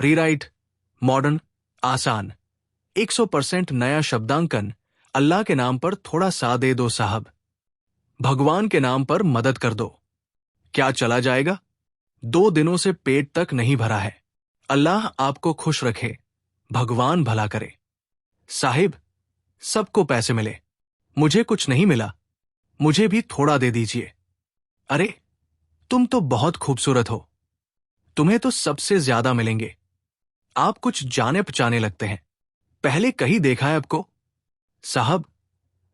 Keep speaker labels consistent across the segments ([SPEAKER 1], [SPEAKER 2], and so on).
[SPEAKER 1] Rewrite, modern, आसान, 100% नया शब्दांकन। अल्लाह के नाम पर थोड़ा सा दे दो साहब। भगवान के नाम पर मदद कर दो। क्या चला जाएगा? 2 दिनों से पेट तक नहीं भरा है। अल्लाह आपको खुश रखे, भगवान भला करे। साहिब, सबको पैसे मिले, मुझे कुछ नहीं मिला, मुझे भी थोड़ा दे दीजिए। अरे, तुम तो बहुत खूबसूरत हो, तुम्हें तो सबसे ज्यादा मिलेंगे। आप कुछ जाने पहचाने लगते हैं, पहले कहीं देखा है आपको? साहब,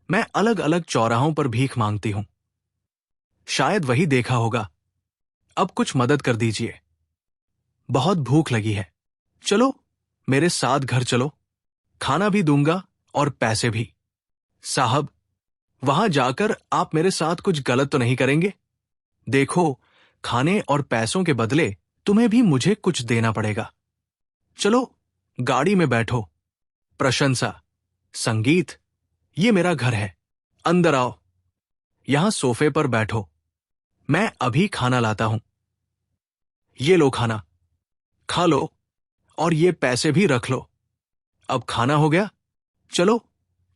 [SPEAKER 1] मैं अलग अलग चौराहों पर भीख मांगती हूं, शायद वही देखा होगा। अब कुछ मदद कर दीजिए, बहुत भूख लगी है। चलो मेरे साथ घर चलो, खाना भी दूंगा और पैसे भी। साहब, वहां जाकर आप मेरे साथ कुछ गलत तो नहीं करेंगे? देखो, खाने और पैसों के बदले तुम्हें भी मुझे कुछ देना पड़ेगा। चलो गाड़ी में बैठो। प्रशंसा, संगीत, ये मेरा घर है, अंदर आओ। यहां सोफे पर बैठो, मैं अभी खाना लाता हूं। ये लो खाना, खा लो और ये पैसे भी रख लो। अब खाना हो गया, चलो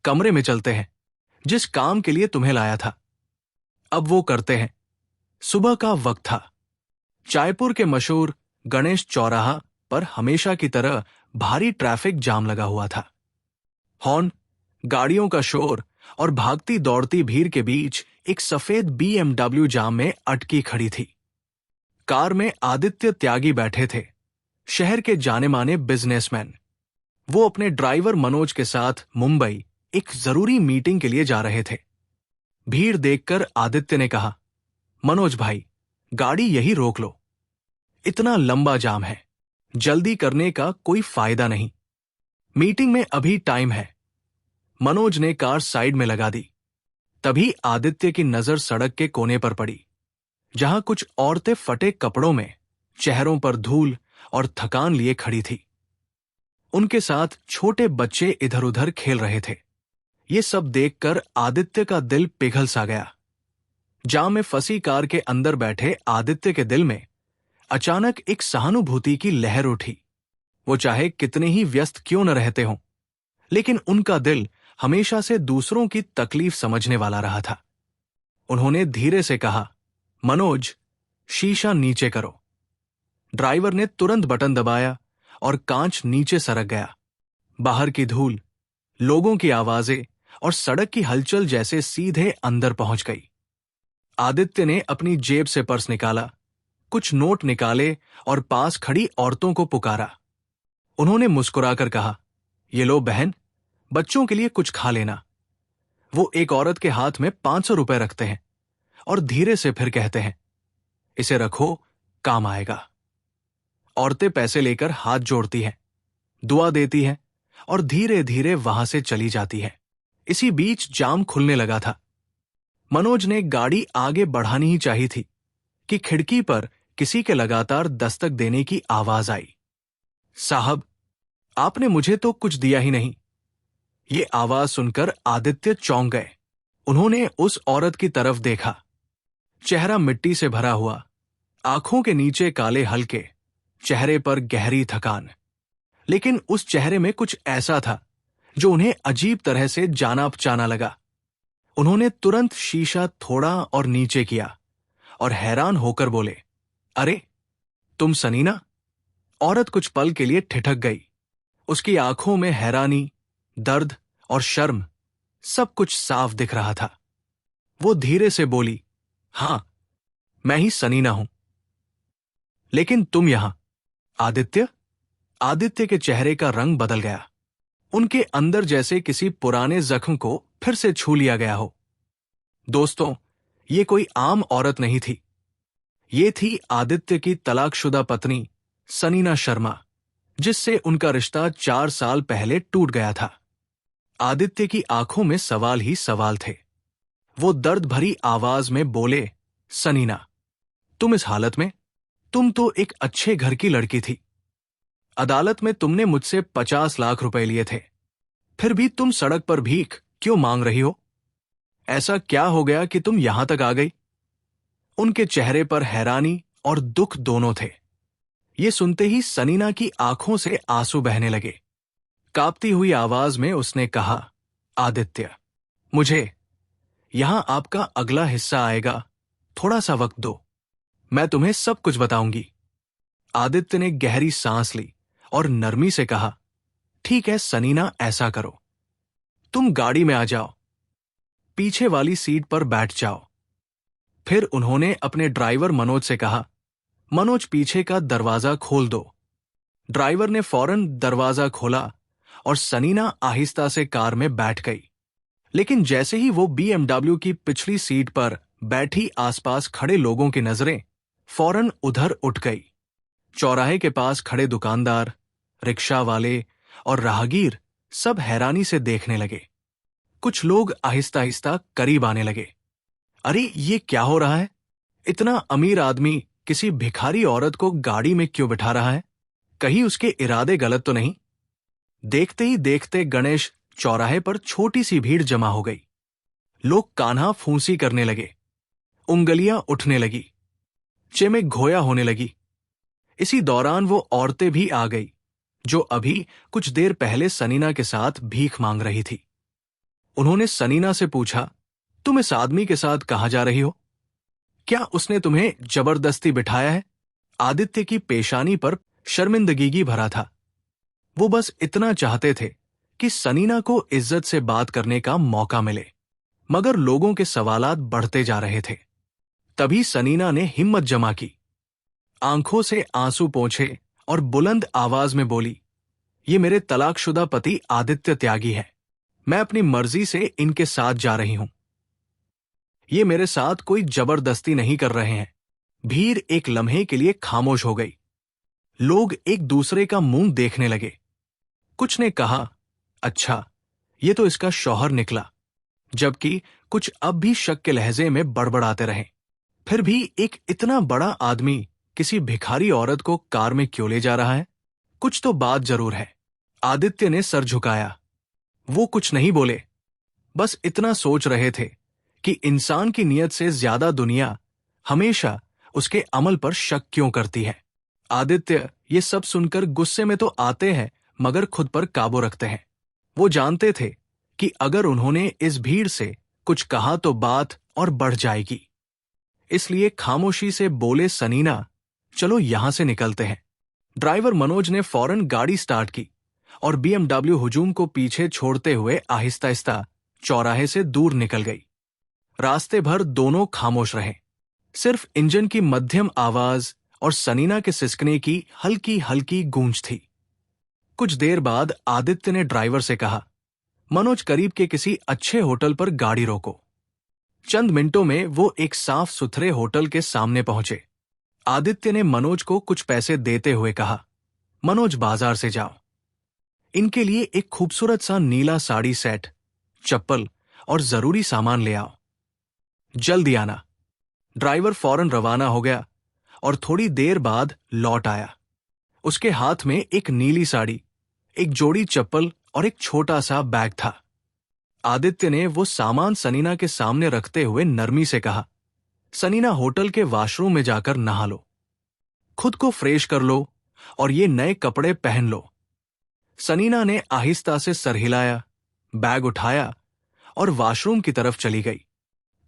[SPEAKER 1] कमरे में चलते हैं, जिस काम के लिए तुम्हें लाया था अब वो करते हैं। सुबह का वक्त था। चायपुर के मशहूर गणेश चौराहा पर हमेशा की तरह भारी ट्रैफिक जाम लगा हुआ था। हॉर्न, गाड़ियों का शोर और भागती दौड़ती भीड़ के बीच एक सफेद BMW जाम में अटकी खड़ी थी। कार में आदित्य त्यागी बैठे थे, शहर के जाने माने बिजनेसमैन। वो अपने ड्राइवर मनोज के साथ मुंबई एक जरूरी मीटिंग के लिए जा रहे थे। भीड़ देखकर आदित्य ने कहा, मनोज भाई, गाड़ी यही रोक लो, इतना लंबा जाम है, जल्दी करने का कोई फायदा नहीं, मीटिंग में अभी टाइम है। मनोज ने कार साइड में लगा दी। तभी आदित्य की नजर सड़क के कोने पर पड़ी, जहां कुछ औरतें फटे कपड़ों में, चेहरों पर धूल और थकान लिए खड़ी थी। उनके साथ छोटे बच्चे इधर उधर खेल रहे थे। ये सब देखकर आदित्य का दिल पिघल सा गया। जाम में फंसी कार के अंदर बैठे आदित्य के दिल में अचानक एक सहानुभूति की लहर उठी। वो चाहे कितने ही व्यस्त क्यों न रहते हों, लेकिन उनका दिल हमेशा से दूसरों की तकलीफ समझने वाला रहा था। उन्होंने धीरे से कहा, मनोज, शीशा नीचे करो। ड्राइवर ने तुरंत बटन दबाया और कांच नीचे सरक गया। बाहर की धूल, लोगों की आवाजें और सड़क की हलचल जैसे सीधे अंदर पहुंच गई। आदित्य ने अपनी जेब से पर्स निकाला, कुछ नोट निकाले और पास खड़ी औरतों को पुकारा। उन्होंने मुस्कुराकर कहा, ये लो बहन, बच्चों के लिए कुछ खा लेना। वो एक औरत के हाथ में 500 रुपए रखते हैं और धीरे से फिर कहते हैं, इसे रखो, काम आएगा। औरतें पैसे लेकर हाथ जोड़ती हैं, दुआ देती हैं और धीरे धीरे वहां से चली जाती हैं। इसी बीच जाम खुलने लगा था। मनोज ने गाड़ी आगे बढ़ानी ही चाहिए थी कि खिड़की पर किसी के लगातार दस्तक देने की आवाज आई। साहब, आपने मुझे तो कुछ दिया ही नहीं। ये आवाज सुनकर आदित्य चौंक गए। उन्होंने उस औरत की तरफ देखा। चेहरा मिट्टी से भरा हुआ, आंखों के नीचे काले हल्के, चेहरे पर गहरी थकान। लेकिन उस चेहरे में कुछ ऐसा था जो उन्हें अजीब तरह से जाना पहचाना लगा। उन्होंने तुरंत शीशा थोड़ा और नीचे किया और हैरान होकर बोले, अरे, तुम सनीना? औरत कुछ पल के लिए ठिठक गई। उसकी आंखों में हैरानी, दर्द और शर्म, सब कुछ साफ दिख रहा था। वो धीरे से बोली, हां, मैं ही सनीना हूं। लेकिन तुम यहां? आदित्य? आदित्य के चेहरे का रंग बदल गया। उनके अंदर जैसे किसी पुराने जख्म को फिर से छू लिया गया हो। दोस्तों, ये कोई आम औरत नहीं थी। ये थी आदित्य की तलाकशुदा पत्नी सनीना शर्मा, जिससे उनका रिश्ता 4 साल पहले टूट गया था। आदित्य की आंखों में सवाल ही सवाल थे। वो दर्द भरी आवाज में बोले, सनीना, तुम इस हालत में? तुम तो एक अच्छे घर की लड़की थी। अदालत में तुमने मुझसे 50 लाख रुपए लिए थे, फिर भी तुम सड़क पर भीख क्यों मांग रही हो? ऐसा क्या हो गया कि तुम यहां तक आ गई? उनके चेहरे पर हैरानी और दुख दोनों थे। ये सुनते ही सनीना की आंखों से आंसू बहने लगे। कांपती हुई आवाज में उसने कहा, आदित्य, मुझे यहां आपका अगला हिस्सा आएगा, थोड़ा सा वक्त दो, मैं तुम्हें सब कुछ बताऊंगी। आदित्य ने गहरी सांस ली और नरमी से कहा, ठीक है सनीना, ऐसा करो, तुम गाड़ी में आ जाओ, पीछे वाली सीट पर बैठ जाओ। फिर उन्होंने अपने ड्राइवर मनोज से कहा, मनोज पीछे का दरवाजा खोल दो। ड्राइवर ने फौरन दरवाजा खोला और सनीना आहिस्ता से कार में बैठ गई। लेकिन जैसे ही वो BMW की पिछली सीट पर बैठी आसपास खड़े लोगों की नजरें फौरन उधर उठ गई। चौराहे के पास खड़े दुकानदार, रिक्शा वाले और राहगीर सब हैरानी से देखने लगे। कुछ लोग आहिस्ता आहिस्ता करीब आने लगे। अरे ये क्या हो रहा है? इतना अमीर आदमी किसी भिखारी औरत को गाड़ी में क्यों बिठा रहा है? कहीं उसके इरादे गलत तो नहीं? देखते ही देखते गणेश चौराहे पर छोटी सी भीड़ जमा हो गई। लोग कान्हा फूंसी करने लगे, उंगलियां उठने लगी, चेमे घोया होने लगी। इसी दौरान वो औरतें भी आ गई जो अभी कुछ देर पहले सनीना के साथ भीख मांग रही थी। उन्होंने सनीना से पूछा, तुम इस आदमी के साथ कहां जा रही हो? क्या उसने तुम्हें जबरदस्ती बिठाया है? आदित्य की पेशानी पर शर्मिंदगी भरा था। वो बस इतना चाहते थे कि सनीना को इज्जत से बात करने का मौका मिले, मगर लोगों के सवालात बढ़ते जा रहे थे। तभी सनीना ने हिम्मत जमा की, आंखों से आंसू पोंछे और बुलंद आवाज में बोली, ये मेरे तलाकशुदा पति आदित्य त्यागी है। मैं अपनी मर्जी से इनके साथ जा रही हूं। ये मेरे साथ कोई जबरदस्ती नहीं कर रहे हैं। भीड़ एक लम्हे के लिए खामोश हो गई। लोग एक दूसरे का मुंह देखने लगे। कुछ ने कहा, अच्छा, ये तो इसका शौहर निकला, जबकि कुछ अब भी शक के लहजे में बड़बड़ाते रहे। फिर भी एक इतना बड़ा आदमी किसी भिखारी औरत को कार में क्यों ले जा रहा है? कुछ तो बात जरूर है। आदित्य ने सर झुकाया। वो कुछ नहीं बोले, बस इतना सोच रहे थे कि इंसान की नीयत से ज्यादा दुनिया हमेशा उसके अमल पर शक क्यों करती है। आदित्य ये सब सुनकर गुस्से में तो आते हैं, मगर खुद पर काबू रखते हैं। वो जानते थे कि अगर उन्होंने इस भीड़ से कुछ कहा तो बात और बढ़ जाएगी। इसलिए खामोशी से बोले, सनीना, चलो यहां से निकलते हैं। ड्राइवर मनोज ने फौरन गाड़ी स्टार्ट की और BMW हुजूम को पीछे छोड़ते हुए आहिस्ता आहिस्ता चौराहे से दूर निकल गई। रास्ते भर दोनों खामोश रहे। सिर्फ इंजन की मध्यम आवाज और सनीना के सिसकने की हल्की हल्की गूंज थी। कुछ देर बाद आदित्य ने ड्राइवर से कहा, मनोज, करीब के किसी अच्छे होटल पर गाड़ी रोको। चंद मिनटों में वो एक साफ सुथरे होटल के सामने पहुंचे। आदित्य ने मनोज को कुछ पैसे देते हुए कहा, मनोज, बाजार से जाओ, इनके लिए एक खूबसूरत सा नीला साड़ी सेट, चप्पल और जरूरी सामान ले आओ। जल्दी आना। ड्राइवर फौरन रवाना हो गया और थोड़ी देर बाद लौट आया। उसके हाथ में एक नीली साड़ी, एक जोड़ी चप्पल और एक छोटा सा बैग था। आदित्य ने वो सामान सनीना के सामने रखते हुए नरमी से कहा, सनीना, होटल के वॉशरूम में जाकर नहा लो, खुद को फ्रेश कर लो और ये नए कपड़े पहन लो। सनीना ने आहिस्ता से सर हिलाया, बैग उठाया और वॉशरूम की तरफ चली गई।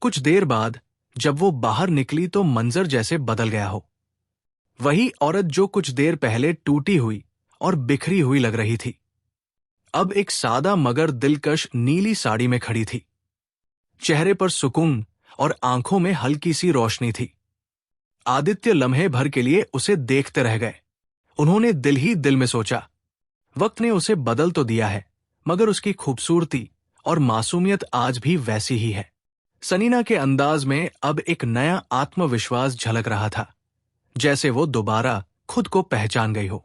[SPEAKER 1] कुछ देर बाद जब वो बाहर निकली तो मंजर जैसे बदल गया हो। वही औरत जो कुछ देर पहले टूटी हुई और बिखरी हुई लग रही थी, अब एक सादा मगर दिलकश नीली साड़ी में खड़ी थी। चेहरे पर सुकून और आंखों में हल्की सी रोशनी थी। आदित्य लम्हे भर के लिए उसे देखते रह गए। उन्होंने दिल ही दिल में सोचा, वक्त ने उसे बदल तो दिया है, मगर उसकी खूबसूरती और मासूमियत आज भी वैसी ही है। सनीना के अंदाज में अब एक नया आत्मविश्वास झलक रहा था, जैसे वो दोबारा खुद को पहचान गई हो,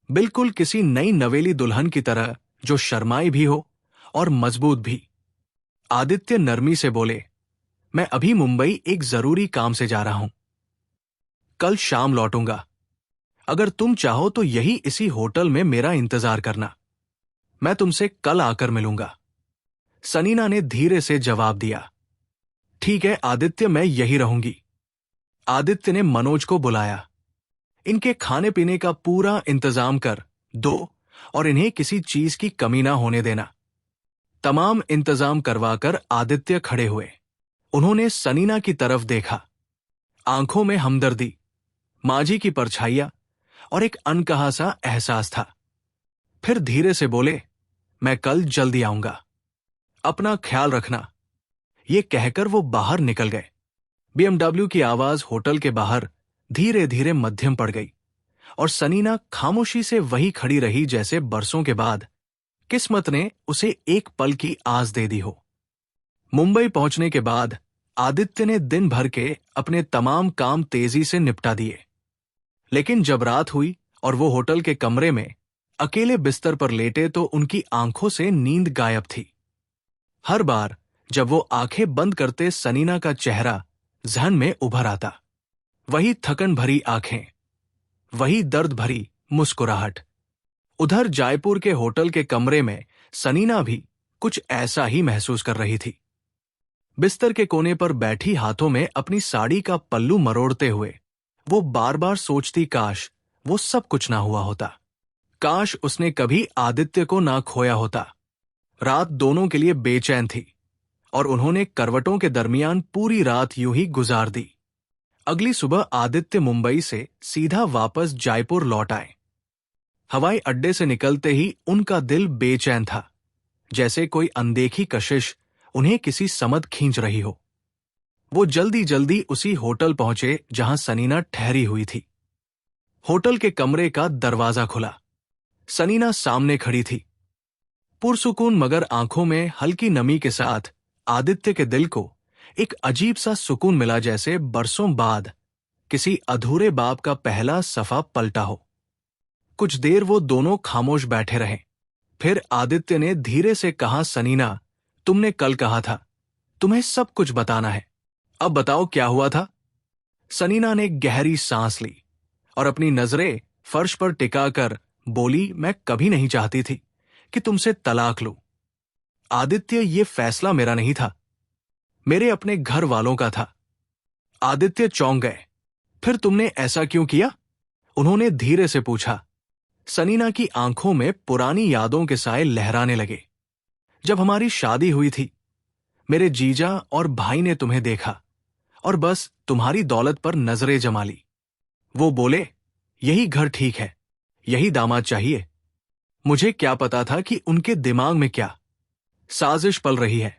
[SPEAKER 1] बिल्कुल किसी नई नवेली दुल्हन की तरह, जो शर्माई भी हो और मजबूत भी। आदित्य नरमी से बोले, मैं अभी मुंबई एक जरूरी काम से जा रहा हूं, कल शाम लौटूंगा। अगर तुम चाहो तो यही इसी होटल में मेरा इंतजार करना, मैं तुमसे कल आकर मिलूंगा। सनीना ने धीरे से जवाब दिया, ठीक है आदित्य, मैं यही रहूंगी। आदित्य ने मनोज को बुलाया। इनके खाने पीने का पूरा इंतजाम कर दो और इन्हें किसी चीज की कमी ना होने देना। तमाम इंतजाम करवाकर आदित्य खड़े हुए। उन्होंने सनीना की तरफ देखा। आंखों में हमदर्दी, माजी की परछाइयां और एक अनकहा सा एहसास था। फिर धीरे से बोले, मैं कल जल्दी आऊंगा, अपना ख्याल रखना। ये कहकर वो बाहर निकल गए। बीएमडब्ल्यू की आवाज होटल के बाहर धीरे धीरे मध्यम पड़ गई और सनीना खामोशी से वही खड़ी रही जैसे बरसों के बाद किस्मत ने उसे एक पल की आस दे दी हो। मुंबई पहुंचने के बाद आदित्य ने दिन भर के अपने तमाम काम तेजी से निपटा दिए। लेकिन जब रात हुई और वो होटल के कमरे में अकेले बिस्तर पर लेटे तो उनकी आंखों से नींद गायब थी। हर बार जब वो आंखें बंद करते सनीना का चेहरा जहन में उभर आता। वही थकन भरी आंखें, वही दर्द भरी मुस्कुराहट। उधर जयपुर के होटल के कमरे में सनीना भी कुछ ऐसा ही महसूस कर रही थी। बिस्तर के कोने पर बैठी हाथों में अपनी साड़ी का पल्लू मरोड़ते हुए वो बार बार सोचती, काश वो सब कुछ ना हुआ होता, काश उसने कभी आदित्य को ना खोया होता। रात दोनों के लिए बेचैन थी और उन्होंने करवटों के दरमियान पूरी रात यूं ही गुजार दी। अगली सुबह आदित्य मुंबई से सीधा वापस जयपुर लौट आए। हवाई अड्डे से निकलते ही उनका दिल बेचैन था, जैसे कोई अनदेखी कशिश उन्हें किसी समद खींच रही हो। वो जल्दी जल्दी उसी होटल पहुंचे जहां सनीना ठहरी हुई थी। होटल के कमरे का दरवाजा खुला। सनीना सामने खड़ी थी, पुरसुकून मगर आंखों में हल्की नमी के साथ। आदित्य के दिल को एक अजीब सा सुकून मिला, जैसे बरसों बाद किसी अधूरे बाब का पहला सफा पलटा हो। कुछ देर वो दोनों खामोश बैठे रहे। फिर आदित्य ने धीरे से कहा, सनीना, तुमने कल कहा था तुम्हें सब कुछ बताना है, अब बताओ क्या हुआ था। सनीना ने गहरी सांस ली और अपनी नजरें फर्श पर टिकाकर बोली, मैं कभी नहीं चाहती थी कि तुमसे तलाक लूं। आदित्य, ये फैसला मेरा नहीं था, मेरे अपने घर वालों का था। आदित्य चौंक गए। फिर तुमने ऐसा क्यों किया? उन्होंने धीरे से पूछा। सनीना की आंखों में पुरानी यादों के साए लहराने लगे। जब हमारी शादी हुई थी, मेरे जीजा और भाई ने तुम्हें देखा और बस तुम्हारी दौलत पर नजरें जमा ली। वो बोले, यही घर ठीक है, यही दामाद चाहिए। मुझे क्या पता था कि उनके दिमाग में क्या साजिश पल रही है।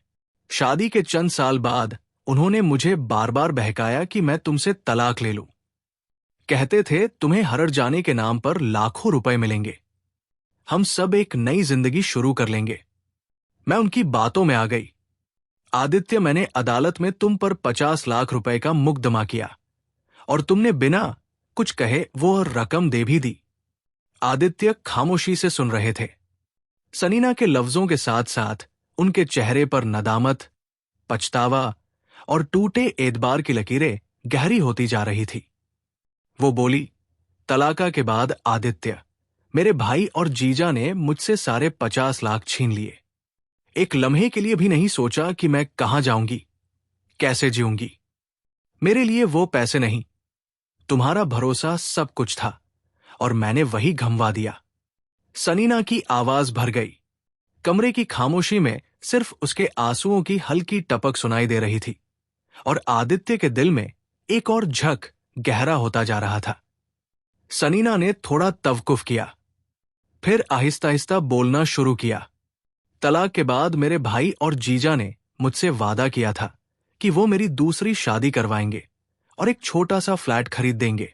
[SPEAKER 1] शादी के चंद साल बाद उन्होंने मुझे बार बार बहकाया कि मैं तुमसे तलाक ले लूं। कहते थे तुम्हें हरड़ जाने के नाम पर लाखों रुपए मिलेंगे, हम सब एक नई जिंदगी शुरू कर लेंगे। मैं उनकी बातों में आ गई। आदित्य, मैंने अदालत में तुम पर 50 लाख रुपए का मुकदमा किया और तुमने बिना कुछ कहे वो रकम दे भी दी। आदित्य खामोशी से सुन रहे थे। सनीना के लफ्जों के साथ साथ उनके चेहरे पर नदामत, पछतावा और टूटे एतबार की लकीरें गहरी होती जा रही थी। वो बोली, तलाका के बाद आदित्य, मेरे भाई और जीजा ने मुझसे सारे 50 लाख छीन लिए। एक लम्हे के लिए भी नहीं सोचा कि मैं कहां जाऊंगी, कैसे जीऊंगी। मेरे लिए वो पैसे नहीं, तुम्हारा भरोसा सब कुछ था और मैंने वही घमवा दिया। सनीना की आवाज भर गई। कमरे की खामोशी में सिर्फ उसके आंसुओं की हल्की टपक सुनाई दे रही थी और आदित्य के दिल में एक और झक गहरा होता जा रहा था। सनीना ने थोड़ा तवकुफ किया, फिर आहिस्ता आहिस्ता बोलना शुरू किया। तलाक के बाद मेरे भाई और जीजा ने मुझसे वादा किया था कि वो मेरी दूसरी शादी करवाएंगे और एक छोटा सा फ्लैट खरीद देंगे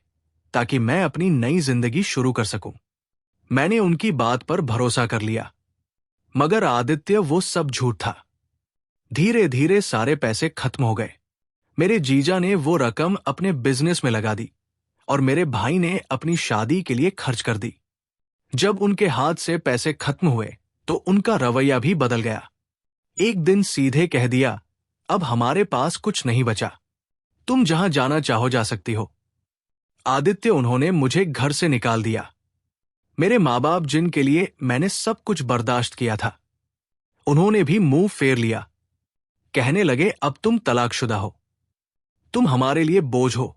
[SPEAKER 1] ताकि मैं अपनी नई जिंदगी शुरू कर सकूं। मैंने उनकी बात पर भरोसा कर लिया, मगर आदित्य, वो सब झूठ था। धीरे धीरे सारे पैसे खत्म हो गए। मेरे जीजा ने वो रकम अपने बिजनेस में लगा दी और मेरे भाई ने अपनी शादी के लिए खर्च कर दी। जब उनके हाथ से पैसे खत्म हुए तो उनका रवैया भी बदल गया। एक दिन सीधे कह दिया, अब हमारे पास कुछ नहीं बचा, तुम जहां जाना चाहो जा सकती हो। आदित्य, उन्होंने मुझे घर से निकाल दिया। मेरे माँ बाप जिनके लिए मैंने सब कुछ बर्दाश्त किया था, उन्होंने भी मुंह फेर लिया। कहने लगे, अब तुम तलाकशुदा हो, तुम हमारे लिए बोझ हो।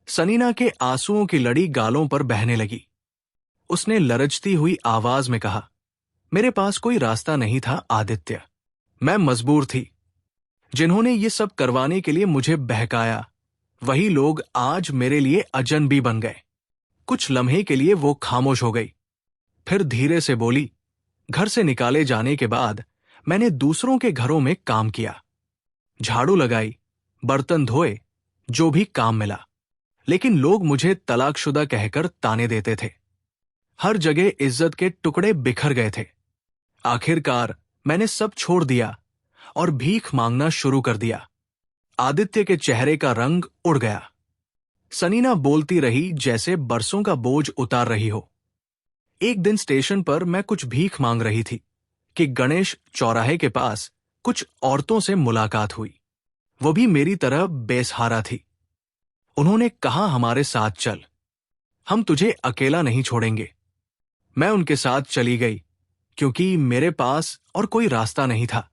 [SPEAKER 1] सनीना के आंसुओं की लड़ी गालों पर बहने लगी। उसने लरजती हुई आवाज में कहा, मेरे पास कोई रास्ता नहीं था आदित्य। मैं मजबूर थी। जिन्होंने ये सब करवाने के लिए मुझे बहकाया, वही लोग आज मेरे लिए अजनबी बन गए। कुछ लम्हे के लिए वो खामोश हो गई, फिर धीरे से बोली, घर से निकाले जाने के बाद मैंने दूसरों के घरों में काम किया, झाड़ू लगाई, बर्तन धोए, जो भी काम मिला। लेकिन लोग मुझे तलाकशुदा कहकर ताने देते थे। हर जगह इज्जत के टुकड़े बिखर गए थे। आखिरकार मैंने सब छोड़ दिया और भीख मांगना शुरू कर दिया। आदित्य के चेहरे का रंग उड़ गया। सनीना बोलती रही जैसे बरसों का बोझ उतार रही हो। एक दिन स्टेशन पर मैं कुछ भीख मांग रही थी कि गणेश चौराहे के पास कुछ औरतों से मुलाकात हुई। वो भी मेरी तरह बेसहारा थी। उन्होंने कहा, हमारे साथ चल, हम तुझे अकेला नहीं छोड़ेंगे। मैं उनके साथ चली गई क्योंकि मेरे पास और कोई रास्ता नहीं था।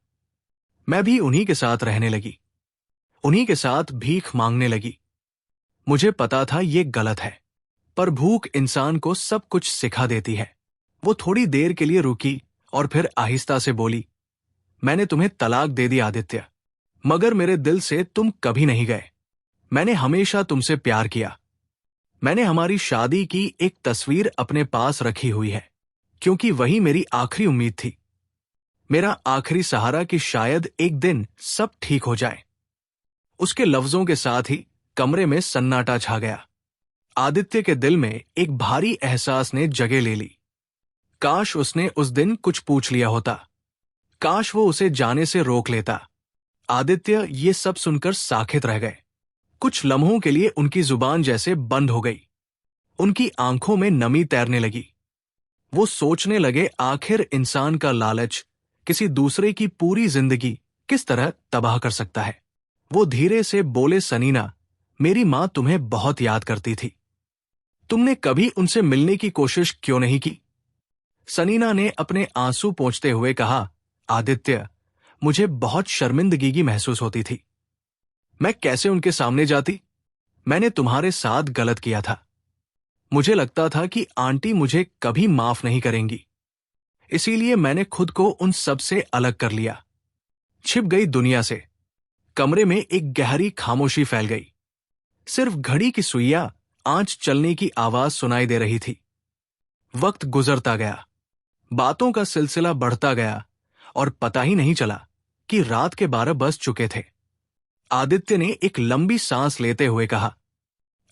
[SPEAKER 1] मैं भी उन्हीं के साथ रहने लगी, उन्हीं के साथ भीख मांगने लगी। मुझे पता था ये गलत है, पर भूख इंसान को सब कुछ सिखा देती है। वो थोड़ी देर के लिए रुकी और फिर आहिस्ता से बोली, मैंने तुम्हें तलाक दे दी आदित्य, मगर मेरे दिल से तुम कभी नहीं गए। मैंने हमेशा तुमसे प्यार किया। मैंने हमारी शादी की एक तस्वीर अपने पास रखी हुई है, क्योंकि वही मेरी आखिरी उम्मीद थी, मेरा आखिरी सहारा कि शायद एक दिन सब ठीक हो जाए। उसके लफ्जों के साथ ही कमरे में सन्नाटा छा गया। आदित्य के दिल में एक भारी एहसास ने जगह ले ली। काश उसने उस दिन कुछ पूछ लिया होता, काश वो उसे जाने से रोक लेता। आदित्य ये सब सुनकर साखित रह गए। कुछ लम्हों के लिए उनकी जुबान जैसे बंद हो गई, उनकी आंखों में नमी तैरने लगी। वो सोचने लगे, आखिर इंसान का लालच किसी दूसरे की पूरी जिंदगी किस तरह तबाह कर सकता है। वो धीरे से बोले, सनीना, मेरी मां तुम्हें बहुत याद करती थी। तुमने कभी उनसे मिलने की कोशिश क्यों नहीं की? सनीना ने अपने आंसू पोंछते हुए कहा, आदित्य, मुझे बहुत शर्मिंदगी महसूस होती थी। मैं कैसे उनके सामने जाती? मैंने तुम्हारे साथ गलत किया था। मुझे लगता था कि आंटी मुझे कभी माफ नहीं करेंगी, इसीलिए मैंने खुद को उन सब से अलग कर लिया, छिप गई दुनिया से। कमरे में एक गहरी खामोशी फैल गई। सिर्फ घड़ी की सुइयां आंच चलने की आवाज सुनाई दे रही थी। वक्त गुजरता गया, बातों का सिलसिला बढ़ता गया और पता ही नहीं चला कि रात के 12 बज चुके थे। आदित्य ने एक लंबी सांस लेते हुए कहा,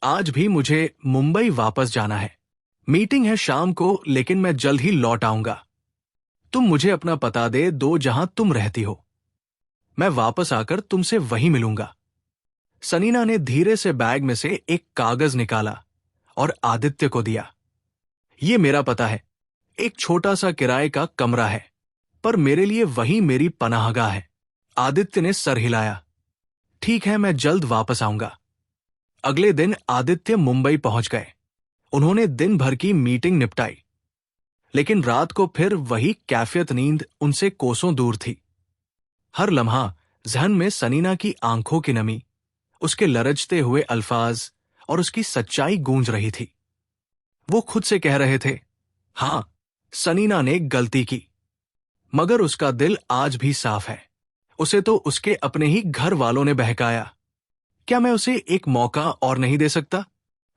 [SPEAKER 1] आज भी मुझे मुंबई वापस जाना है। मीटिंग है शाम को, लेकिन मैं जल्द ही लौट आऊंगा। तुम मुझे अपना पता दे दो जहां तुम रहती हो, मैं वापस आकर तुमसे वहीं मिलूंगा। सनीना ने धीरे से बैग में से एक कागज निकाला और आदित्य को दिया। ये मेरा पता है, एक छोटा सा किराए का कमरा है, पर मेरे लिए वही मेरी पनाहगाह है। आदित्य ने सर हिलाया, ठीक है, मैं जल्द वापस आऊंगा। अगले दिन आदित्य मुंबई पहुंच गए। उन्होंने दिन भर की मीटिंग निपटाई, लेकिन रात को फिर वही कैफियत नींद उनसे कोसों दूर थी। हर लम्हा जहन में सनीना की आंखों की नमी, उसके लरजते हुए अल्फाज और उसकी सच्चाई गूंज रही थी। वो खुद से कह रहे थे, हां, सनीना ने गलती की, मगर उसका दिल आज भी साफ है। उसे तो उसके अपने ही घर वालों ने बहकाया। क्या मैं उसे एक मौका और नहीं दे सकता?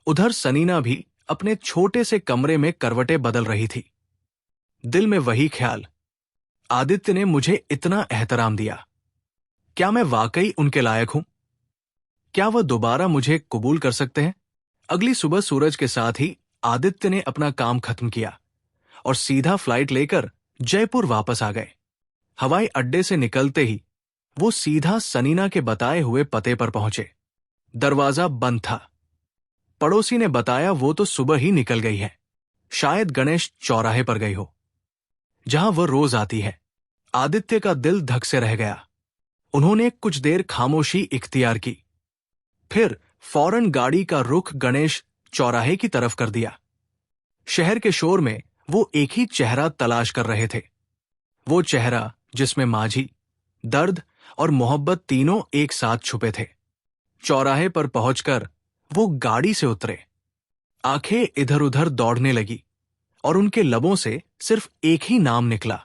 [SPEAKER 1] उधर सनीना भी अपने छोटे से कमरे में करवटें बदल रही थी। दिल में वही ख्याल, आदित्य ने मुझे इतना एहतराम दिया, क्या मैं वाकई उनके लायक हूं? क्या वह दोबारा मुझे कबूल कर सकते हैं? अगली सुबह सूरज के साथ ही आदित्य ने अपना काम खत्म किया और सीधा फ्लाइट लेकर जयपुर वापस आ गए। हवाई अड्डे से निकलते ही वो सीधा सनीना के बताए हुए पते पर पहुंचे। दरवाजा बंद था। पड़ोसी ने बताया वो तो सुबह ही निकल गई है, शायद गणेश चौराहे पर गई हो, जहां वह रोज आती है। आदित्य का दिल धक से रह गया। उन्होंने कुछ देर खामोशी इख्तियार की, फिर फौरन गाड़ी का रुख गणेश चौराहे की तरफ कर दिया। शहर के शोर में वो एक ही चेहरा तलाश कर रहे थे, वो चेहरा जिसमें माझी, दर्द और मोहब्बत तीनों एक साथ छुपे थे। चौराहे पर पहुंचकर वो गाड़ी से उतरे। आंखें इधर उधर दौड़ने लगी और उनके लबों से सिर्फ एक ही नाम निकला,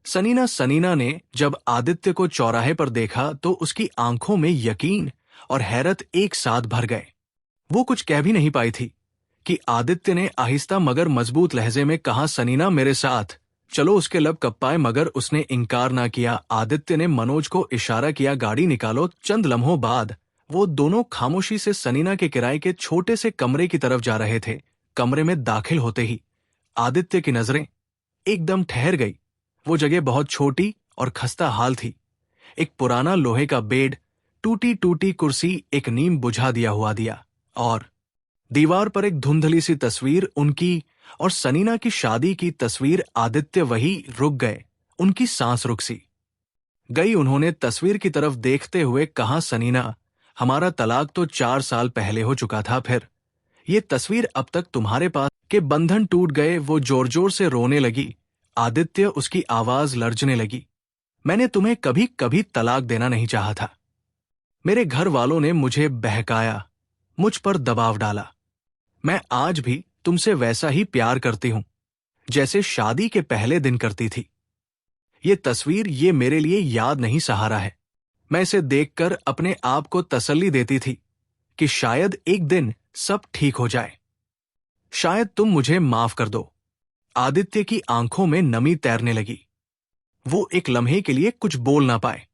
[SPEAKER 1] सनीना। सनीना ने जब आदित्य को चौराहे पर देखा तो उसकी आंखों में यकीन और हैरत एक साथ भर गए। वो कुछ कह भी नहीं पाई थी कि आदित्य ने आहिस्ता मगर मजबूत लहजे में कहा, सनीना मेरे साथ चलो। उसके लब कप्पाए मगर उसने इनकार ना किया। आदित्य ने मनोज को इशारा किया, गाड़ी निकालो। चंद लम्हों बाद वो दोनों खामोशी से सनीना के किराए के छोटे से कमरे की तरफ जा रहे थे। कमरे में दाखिल होते ही आदित्य की नजरें एकदम ठहर गई। वो जगह बहुत छोटी और खस्ता हाल थी। एक पुराना लोहे का बेड, टूटी टूटी कुर्सी, एक नीम बुझा दिया हुआ दिया और दीवार पर एक धुंधली सी तस्वीर, उनकी और सनीना की शादी की तस्वीर। आदित्य वही रुक गए, उनकी सांस रुक सी गई। उन्होंने तस्वीर की तरफ देखते हुए कहा, सनीना हमारा तलाक तो 4 साल पहले हो चुका था, फिर ये तस्वीर अब तक तुम्हारे पास के बंधन टूट गए। वो जोर जोर से रोने लगी। आदित्य, उसकी आवाज लर्जने लगी। मैंने तुम्हें कभी कभी तलाक देना नहीं चाहा था। मेरे घर वालों ने मुझे बहकाया, मुझ पर दबाव डाला। मैं आज भी तुमसे वैसा ही प्यार करती हूं जैसे शादी के पहले दिन करती थी। ये तस्वीर, ये मेरे लिए याद नहीं, सहारा है। मैं इसे देखकर अपने आप को तसल्ली देती थी कि शायद एक दिन सब ठीक हो जाए। शायद तुम मुझे माफ कर दो। आदित्य की आंखों में नमी तैरने लगी। वो एक लम्हे के लिए कुछ बोल ना पाए,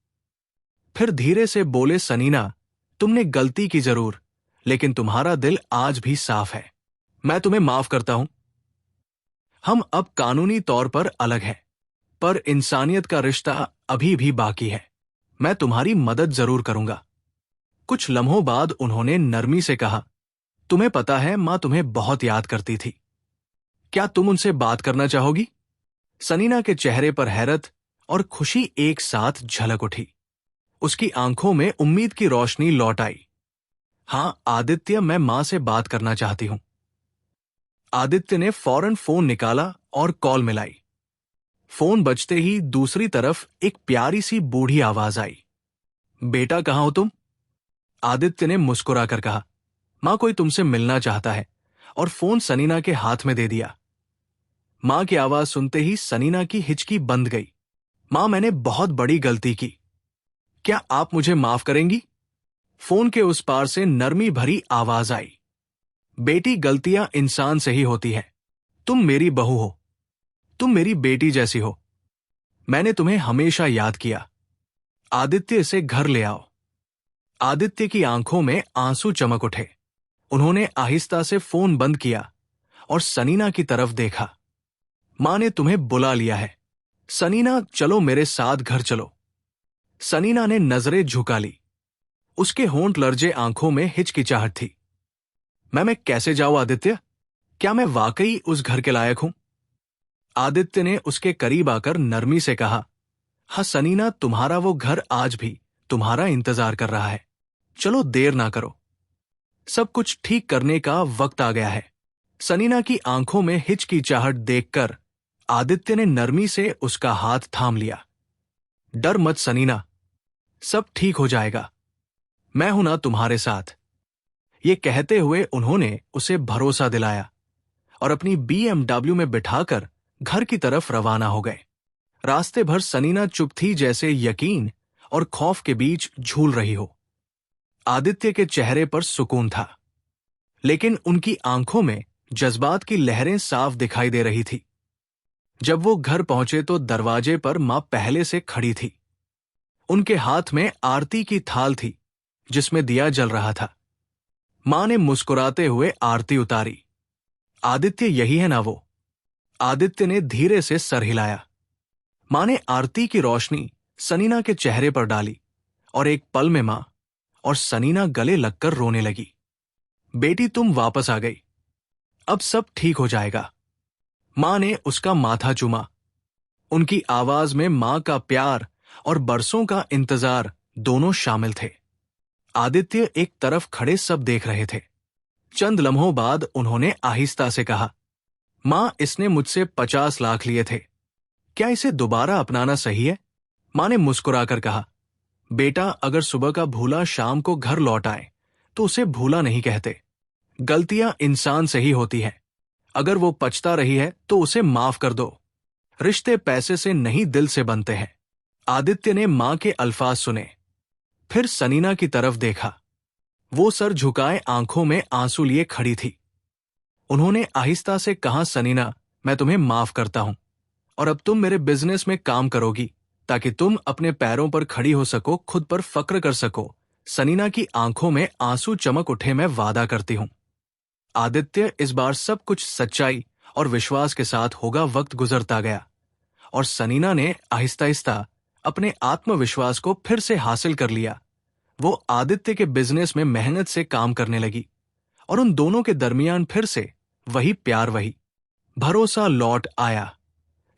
[SPEAKER 1] फिर धीरे से बोले, सनीना तुमने गलती की जरूर, लेकिन तुम्हारा दिल आज भी साफ है। मैं तुम्हें माफ करता हूं। हम अब कानूनी तौर पर अलग हैं, पर इंसानियत का रिश्ता अभी भी बाकी है। मैं तुम्हारी मदद जरूर करूंगा। कुछ लम्हों बाद उन्होंने नरमी से कहा, तुम्हें पता है मां तुम्हें बहुत याद करती थी। क्या तुम उनसे बात करना चाहोगी? सनीना के चेहरे पर हैरत और खुशी एक साथ झलक उठी। उसकी आंखों में उम्मीद की रोशनी लौट आई। हां आदित्य, मैं मां से बात करना चाहती हूं। आदित्य ने फौरन फोन निकाला और कॉल मिलाई। फोन बजते ही दूसरी तरफ एक प्यारी सी बूढ़ी आवाज आई, बेटा कहाँ हो तुम? आदित्य ने मुस्कुराकर कहा, मां कोई तुमसे मिलना चाहता है, और फोन सनीना के हाथ में दे दिया। मां की आवाज सुनते ही सनीना की हिचकी बंद गई। मां, मैंने बहुत बड़ी गलती की, क्या आप मुझे माफ करेंगी? फोन के उस पार से नरमी भरी आवाज आई, बेटी गलतियां इंसान से ही होती हैं। तुम मेरी बहू हो, तुम मेरी बेटी जैसी हो। मैंने तुम्हें हमेशा याद किया। आदित्य, इसे घर ले आओ। आदित्य की आंखों में आंसू चमक उठे। उन्होंने आहिस्ता से फोन बंद किया और सनीना की तरफ देखा। मां ने तुम्हें बुला लिया है। सनीना, चलो मेरे साथ घर चलो। सनीना ने नजरें झुका ली। उसके होंठ लर्जे, आंखों में हिचकिचाहट थी। मैं कैसे जाऊं आदित्य? क्या मैं वाकई उस घर के लायक हूं? आदित्य ने उसके करीब आकर नरमी से कहा, हाँ सनीना, तुम्हारा वो घर आज भी तुम्हारा इंतजार कर रहा है। चलो देर ना करो, सब कुछ ठीक करने का वक्त आ गया है। सनीना की आंखों में हिचकिचाहट देखकर आदित्य ने नरमी से उसका हाथ थाम लिया। डर मत सनीना, सब ठीक हो जाएगा। मैं हूं ना तुम्हारे साथ। ये कहते हुए उन्होंने उसे भरोसा दिलाया और अपनी BMW में बिठाकर घर की तरफ रवाना हो गए। रास्ते भर सनीना चुप थी, जैसे यकीन और खौफ के बीच झूल रही हो। आदित्य के चेहरे पर सुकून था, लेकिन उनकी आंखों में जज्बात की लहरें साफ दिखाई दे रही थी। जब वो घर पहुंचे तो दरवाजे पर मां पहले से खड़ी थी। उनके हाथ में आरती की थाल थी जिसमें दिया जल रहा था। मां ने मुस्कुराते हुए आरती उतारी। आदित्य, यही है ना वो? आदित्य ने धीरे से सर हिलाया। मां ने आरती की रोशनी सनीना के चेहरे पर डाली और एक पल में मां और सनीना गले लगकर रोने लगी। बेटी, तुम वापस आ गई, अब सब ठीक हो जाएगा। मां ने उसका माथा चूमा। उनकी आवाज में मां का प्यार और बरसों का इंतजार दोनों शामिल थे। आदित्य एक तरफ खड़े सब देख रहे थे। चंद लम्हों बाद उन्होंने आहिस्ता से कहा, मां, इसने मुझसे 50 लाख लिए थे, क्या इसे दोबारा अपनाना सही है? मां ने मुस्कुराकर कहा, बेटा, अगर सुबह का भूला शाम को घर लौट आए तो उसे भूला नहीं कहते। गलतियां इंसान से ही होती हैं। अगर वो पछता रही है तो उसे माफ कर दो। रिश्ते पैसे से नहीं दिल से बनते हैं। आदित्य ने मां के अल्फाज सुने, फिर सनीना की तरफ देखा। वो सर झुकाए आंखों में आंसू लिए खड़ी थी। उन्होंने आहिस्ता से कहा, सनीना, मैं तुम्हें माफ करता हूं और अब तुम मेरे बिजनेस में काम करोगी ताकि तुम अपने पैरों पर खड़ी हो सको, खुद पर फक्र कर सको। सनीना की आंखों में आंसू चमक उठे। मैं वादा करती हूं। आदित्य, इस बार सब कुछ सच्चाई और विश्वास के साथ होगा। वक्त गुजरता गया और सनीना ने आहिस्ता आहिस्ता अपने आत्मविश्वास को फिर से हासिल कर लिया। वो आदित्य के बिजनेस में मेहनत से काम करने लगी और उन दोनों के दरमियान फिर से वही प्यार, वही भरोसा लौट आया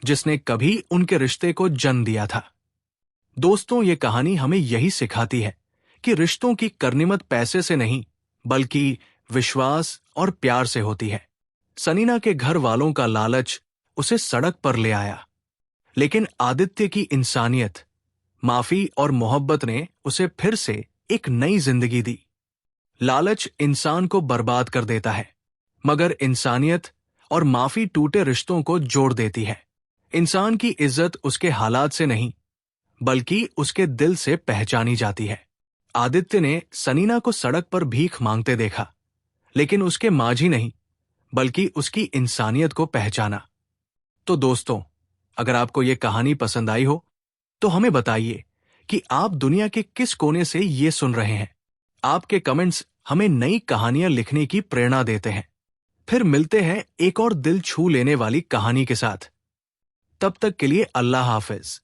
[SPEAKER 1] जिसने कभी उनके रिश्ते को जन्म दिया था। दोस्तों, ये कहानी हमें यही सिखाती है कि रिश्तों की करनीमत पैसे से नहीं बल्कि विश्वास और प्यार से होती है। सनीना के घर वालों का लालच उसे सड़क पर ले आया, लेकिन आदित्य की इंसानियत, माफी और मोहब्बत ने उसे फिर से एक नई जिंदगी दी। लालच इंसान को बर्बाद कर देता है, मगर इंसानियत और माफी टूटे रिश्तों को जोड़ देती है। इंसान की इज्जत उसके हालात से नहीं बल्कि उसके दिल से पहचानी जाती है। आदित्य ने सनीना को सड़क पर भीख मांगते देखा, लेकिन उसके माझी नहीं बल्कि उसकी इंसानियत को पहचाना। तो दोस्तों, अगर आपको ये कहानी पसंद आई हो तो हमें बताइए कि आप दुनिया के किस कोने से ये सुन रहे हैं। आपके कमेंट्स हमें नई कहानियां लिखने की प्रेरणा देते हैं। फिर मिलते हैं एक और दिल छू लेने वाली कहानी के साथ। तब तक के लिए अल्लाह हाफिज।